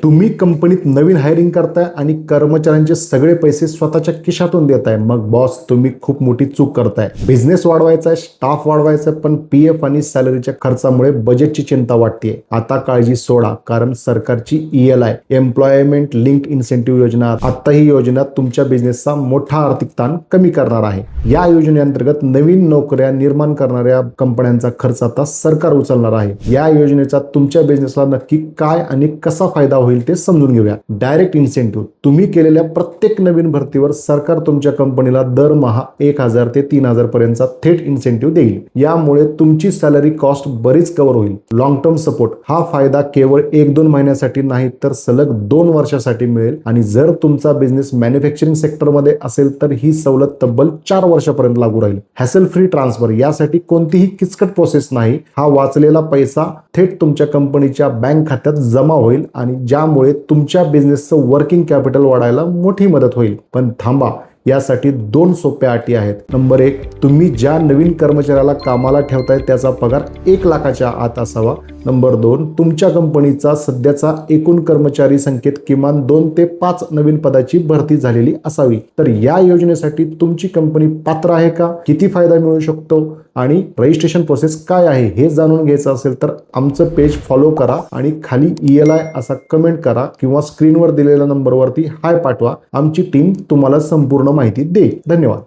तुम्ही कंपनीत नवीन हायरिंग करताय आणि कर्मचाऱ्यांचे सगळे पैसे स्वतःच्या खिशातून देताय, मग बॉस तुम्ही खूप मोठी चूक करताय. बिझनेस वाढवायचा आहे, स्टाफ वाढवायचा आहे, पण पीएफ आणि सॅलरीच्या खर्चामुळे बजेटची चिंता वाटते. आता काळजी सोडा, कारण सरकारची ELI एम्प्लॉयमेंट लिंक्ड इन्सेंटिव्ह योजना, आता ही योजना तुमच्या बिझनेसचा मोठा आर्थिक ताण कमी करणार आहे. या योजनेअंतर्गत नवीन नोकऱ्या निर्माण करणाऱ्या कंपन्यांचा खर्च आता सरकार उचलणार आहे. या योजनेचा तुमच्या बिझनेसला नक्की काय आणि कसा फायदा होईल ते समजून घेऊया. Direct incentive. तुम्ही केलेल्या प्रत्येक नवीन भरतीवर सरकार तुमच्या कंपनीला दरमहा 1,000 ते 3,000 पर्यंतचा थेट इन्सेंटिव्ह देईल. यामुळे तुमची सॅलरी कॉस्ट बरीच कव्हर होईल. Long term support. हा फायदा केवळ 1-2 महिन्यासाठी नाही तर सलग 2 वर्षासाठी मिळेल आणि जर तुमचा बिझनेस मॅन्युफॅक्चरिंग सेक्टरमध्ये असेल तर ही सवलत तब्बल 4 वर्षापर्यंत लागू राहील. Hassle free transfer. यासाठी कोणतीही किचकट प्रोसेस नाही. हा वाचलेला पैसा थेट तुमच्या कंपनीच्या बँक खात्यात जमा होईल आणि ज्यामुळे तुमच्या बिझनेसचं वर्किंग कॅपिटल वाढायला मोठी मदत होईल. पण थांबा, यासाठी 2 सोप्या अटी आहेत. नंबर 1, तुम्ही ज्या नवीन कर्मचाऱ्याला कामाला ठेवताय त्याचा पगार 1 लाखाच्या आत असावा. नंबर 2, तुमच्या कंपनीचा सध्याचा एकूण कर्मचारी संख्येत किमान 2 ते 5 नवीन पदाची भरती झालेली असावी. तर या योजनेसाठी तुमची कंपनी पात्र आहे का, किती फायदा मिळू शकतो आणि रजिस्ट्रेशन प्रोसेस काय आहे हे जाणून घ्यायचं असेल तर आमचं पेज फॉलो करा आणि खाली ELI असा कमेंट करा किंवा स्क्रीनवर दिलेल्या नंबरवरती हाय पाठवा. आमची टीम तुम्हाला संपूर्ण माहिती देईल. धन्यवाद.